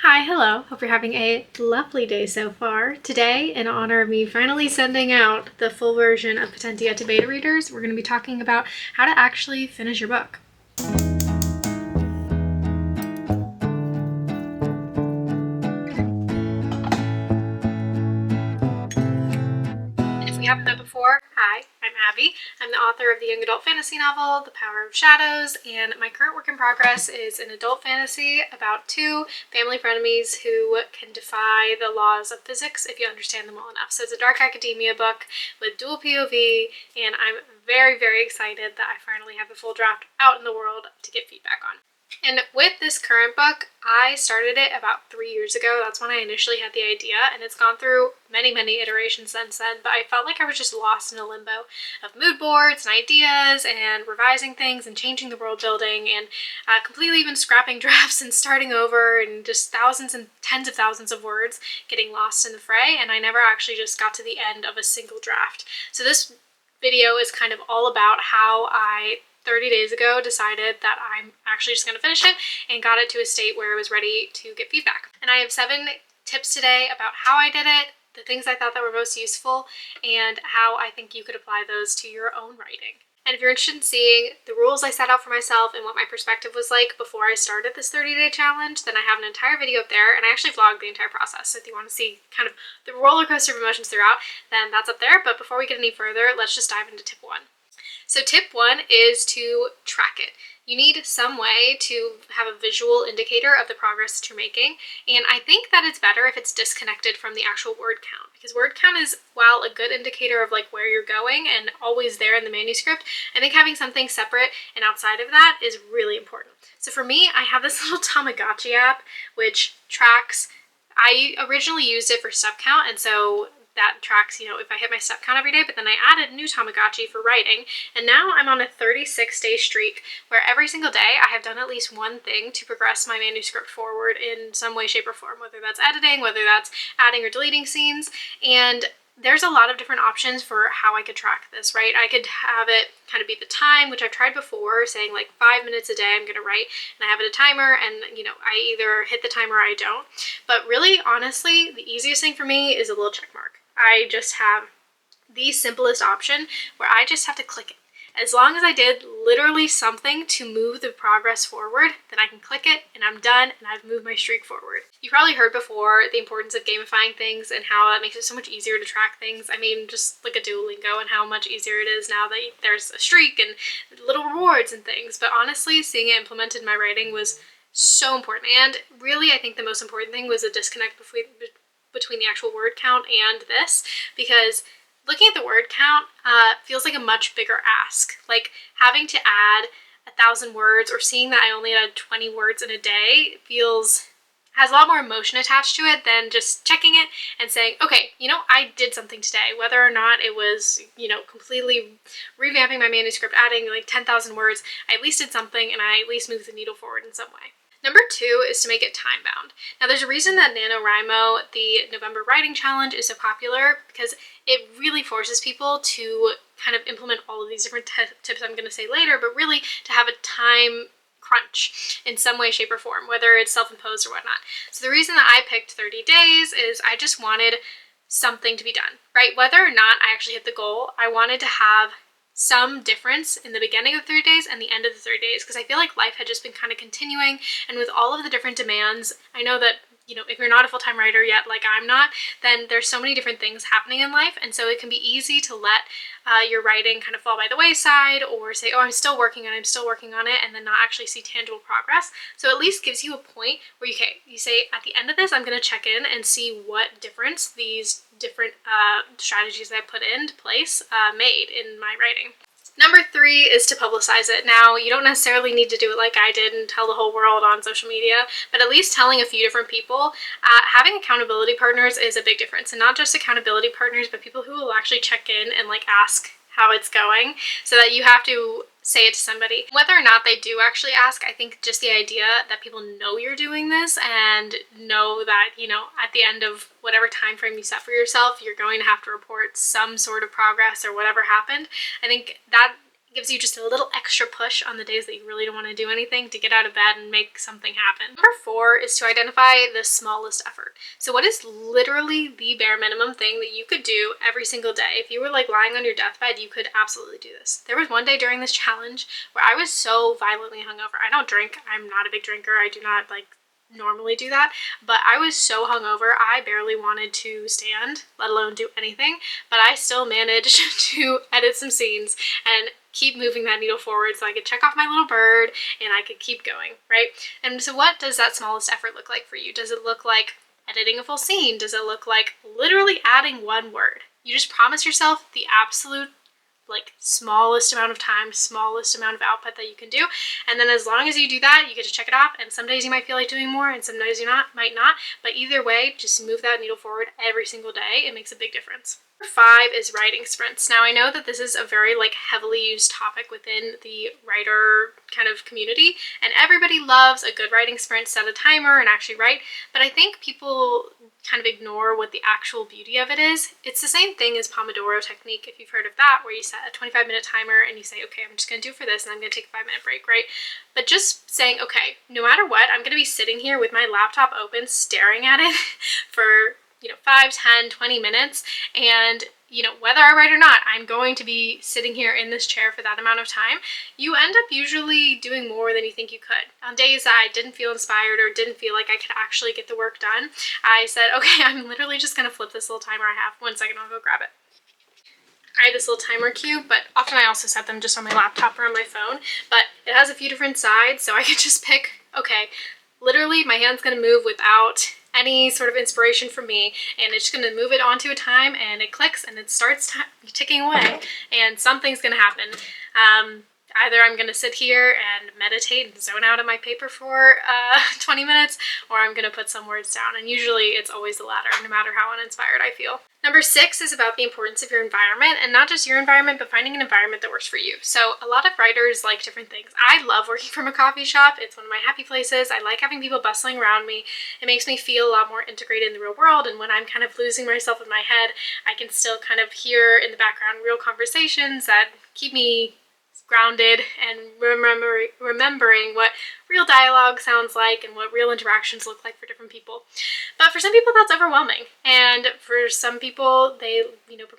Hi, hello. Hope you're having a lovely day so far. Today, in honor of me finally sending out the full version of Potentia to beta readers, we're going to be talking about how to actually finish your book. If we haven't met before, hi, I'm Abby. I'm the author of the young adult fantasy novel, The Power of Shadows, and my current work in progress is an adult fantasy about two family frenemies who can defy the laws of physics if you understand them well enough. So it's a dark academia book with dual POV, and I'm very, very excited that I finally have the full draft out in the world to get feedback on. And with this current book, I started it about 3 years ago. That's when I initially had the idea, and it's gone through many, many iterations since then, but I felt like I was just lost in a limbo of mood boards and ideas and revising things and changing the world building and completely even scrapping drafts and starting over and just thousands and tens of thousands of words getting lost in the fray, and I never actually just got to the end of a single draft. So this video is kind of all about how I 30 days ago decided that I'm actually just going to finish it and got it to a state where it was ready to get feedback. And I have 7 tips today about how I did it, the things I thought that were most useful, and how I think you could apply those to your own writing. And if you're interested in seeing the rules I set out for myself and what my perspective was like before I started this 30-day challenge, then I have an entire video up there, and I actually vlogged the entire process. So if you want to see kind of the roller coaster of emotions throughout, then that's up there. But before we get any further, let's just dive into tip 1. So tip 1 is to track it. You need some way to have a visual indicator of the progress that you're making, and I think that it's better if it's disconnected from the actual word count, because word count is, while a good indicator of like where you're going and always there in the manuscript, I think having something separate and outside of that is really important. So for me, I have this little Tamagotchi app which tracks. I originally used it for step count, and so that tracks, if I hit my step count every day, but then I added new Tamagotchi for writing, and now I'm on a 36-day streak where every single day I have done at least one thing to progress my manuscript forward in some way, shape, or form, whether that's editing, whether that's adding or deleting scenes, and there's a lot of different options for how I could track this, right? I could have it kind of be the time, which I've tried before, saying like 5 minutes a day I'm going to write, and I have it a timer, and I either hit the timer or I don't. But really, honestly, the easiest thing for me is a little check mark. I just have the simplest option where I just have to click it. As long as I did literally something to move the progress forward, then I can click it and I'm done and I've moved my streak forward. You probably heard before the importance of gamifying things and how that makes it so much easier to track things. I mean, just look at Duolingo and how much easier it is now that there's a streak and little rewards and things. But honestly, seeing it implemented in my writing was so important. And really, I think the most important thing was the disconnect between the actual word count and this, because looking at the word count feels like a much bigger ask. Like having to add 1,000 words or seeing that I only add 20 words in a day has a lot more emotion attached to it than just checking it and saying, okay, I did something today, whether or not it was, completely revamping my manuscript, adding like 10,000 words. I at least did something and I at least moved the needle forward in some way. Number 2 is to make it time-bound. Now, there's a reason that NaNoWriMo, the November Writing Challenge, is so popular, because it really forces people to kind of implement all of these different tips I'm going to say later, but really to have a time crunch in some way, shape, or form, whether it's self-imposed or whatnot. So the reason that I picked 30 days is I just wanted something to be done, right? Whether or not I actually hit the goal, I wanted to have some difference in the beginning of the 30 days and the end of the 30 days, because I feel like life had just been kind of continuing, and with all of the different demands, I know that if you're not a full-time writer yet, like I'm not, then there's so many different things happening in life, and so it can be easy to let your writing kind of fall by the wayside, or say, oh, I'm still working on it, and then not actually see tangible progress. So at least gives you a point where you say, at the end of this, I'm going to check in and see what difference these different strategies that I put into place made in my writing. Number 3 is to publicize it. Now, you don't necessarily need to do it like I did and tell the whole world on social media, but at least telling a few different people. Having accountability partners is a big difference, and not just accountability partners, but people who will actually check in and like ask how it's going, so that you have to say it to somebody. Whether or not they do actually ask, I think just the idea that people know you're doing this and know that, at the end of whatever time frame you set for yourself, you're going to have to report some sort of progress or whatever happened. I think that gives you just a little extra push on the days that you really don't want to do anything to get out of bed and make something happen. Number 4 is to identify the smallest effort. So what is literally the bare minimum thing that you could do every single day? If you were like lying on your deathbed, you could absolutely do this. There was one day during this challenge where I was so violently hungover. I don't drink. I'm not a big drinker. I do not like normally do that, but I was so hungover I barely wanted to stand, let alone do anything, but I still managed to edit some scenes and keep moving that needle forward so I could check off my little bird and I could keep going, right? And so what does that smallest effort look like for you? Does it look like editing a full scene? Does it look like literally adding one word? You just promise yourself the absolute like smallest amount of time, smallest amount of output that you can do. And then as long as you do that, you get to check it off. And some days you might feel like doing more and some days you might not. But either way, just move that needle forward every single day. It makes a big difference. Number 5 is writing sprints. Now I know that this is a very like heavily used topic within the writer kind of community, and everybody loves a good writing sprint, set a timer and actually write, but I think people kind of ignore what the actual beauty of it is. It's the same thing as Pomodoro technique, if you've heard of that, where you set a 25-minute timer and you say, okay, I'm just going to do for this and I'm going to take a 5-minute break, right? But just saying, okay, no matter what, I'm going to be sitting here with my laptop open, staring at it for 5, 10, 20 minutes. And, whether I write or not, I'm going to be sitting here in this chair for that amount of time. You end up usually doing more than you think you could. On days that I didn't feel inspired or didn't feel like I could actually get the work done, I said, okay, I'm literally just going to flip this little timer I have. 1 second, I'll go grab it. I have this little timer cube, but often I also set them just on my laptop or on my phone. But it has a few different sides, so I can just pick, okay, literally my hand's going to move without any sort of inspiration from me, and it's just going to move it onto a time, and it clicks and it starts ticking away, and something's going to happen. Either I'm going to sit here and meditate and zone out on my paper for 20 minutes, or I'm going to put some words down, and usually it's always the latter, no matter how uninspired I feel. Number 6 is about the importance of your environment, and not just your environment, but finding an environment that works for you. So a lot of writers like different things. I love working from a coffee shop. It's one of my happy places. I like having people bustling around me. It makes me feel a lot more integrated in the real world, and when I'm kind of losing myself in my head, I can still kind of hear in the background real conversations that keep me grounded and remembering what real dialogue sounds like and what real interactions look like for different people. But for some people that's overwhelming, and for some people they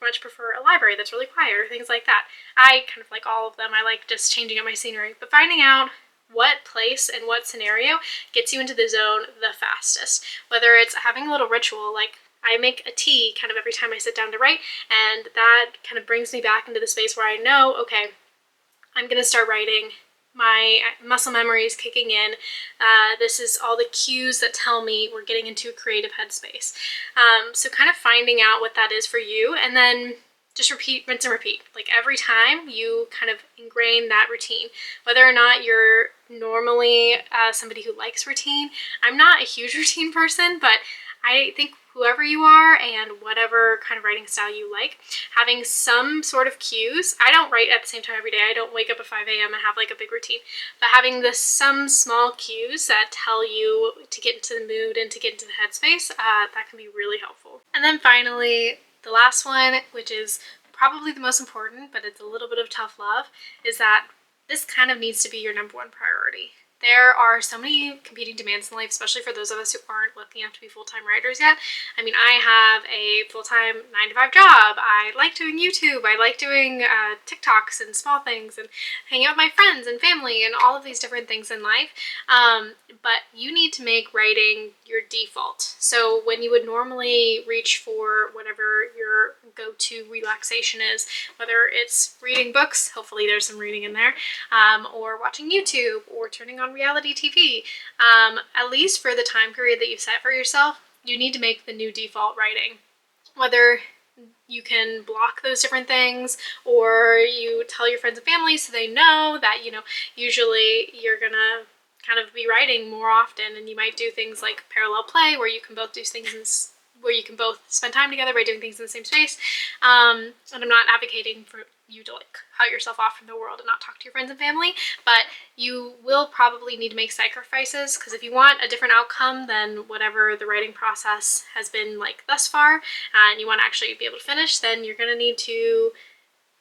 much prefer a library that's really quiet or things like that. I kind of like all of them. I like just changing up my scenery, but finding out what place and what scenario gets you into the zone the fastest. Whether it's having a little ritual, like I make a tea kind of every time I sit down to write, and that kind of brings me back into the space where I know, okay, I'm going to start writing. My muscle memory is kicking in. This is all the cues that tell me we're getting into a creative headspace. So kind of finding out what that is for you, and then just repeat, rinse and repeat. Like every time you kind of ingrain that routine, whether or not you're normally somebody who likes routine. I'm not a huge routine person, but I think whoever you are and whatever kind of writing style you like, having some sort of cues. I don't write at the same time every day. I don't wake up at 5 a.m. and have like a big routine, but having some small cues that tell you to get into the mood and to get into the headspace, that can be really helpful. And then finally, the last one, which is probably the most important, but it's a little bit of tough love, is that this kind of needs to be your number one priority. There are so many competing demands in life, especially for those of us who aren't lucky enough to be full-time writers yet. I mean, I have a full-time 9-to-5 job. I like doing YouTube. I like doing TikToks and small things and hanging out with my friends and family and all of these different things in life. But you need to make writing your default. So when you would normally reach for whatever your go-to relaxation is, whether it's reading books, hopefully there's some reading in there, or watching YouTube, or turning on reality TV, at least for the time period that you've set for yourself, you need to make the new default writing. Whether you can block those different things, or you tell your friends and family so they know that, usually you're gonna kind of be writing more often, and you might do things like parallel play, where you can both do things where you can both spend time together by doing things in the same space. And I'm not advocating for you to like cut yourself off from the world and not talk to your friends and family, but you will probably need to make sacrifices, because if you want a different outcome than whatever the writing process has been like thus far, and you want to actually be able to finish, then you're going to need to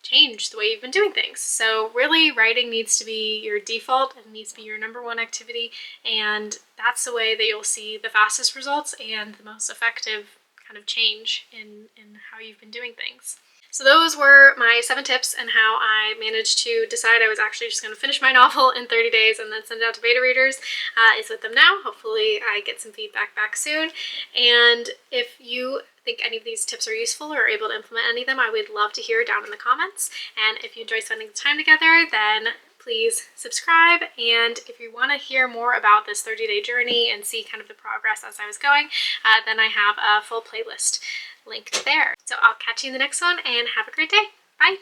change the way you've been doing things. So really, writing needs to be your default and needs to be your #1 activity, and that's the way that you'll see the fastest results and the most effective kind of change in how you've been doing things. So those were my 7 tips and how I managed to decide I was actually just going to finish my novel in 30 days and then send it out to beta readers. Is with them now. Hopefully I get some feedback back soon. And if you think any of these tips are useful or are able to implement any of them, I would love to hear down in the comments. And if you enjoy spending time together, then please subscribe. And if you want to hear more about this 30-day journey and see kind of the progress as I was going, then I have a full playlist linked there. So I'll catch you in the next one and have a great day. Bye.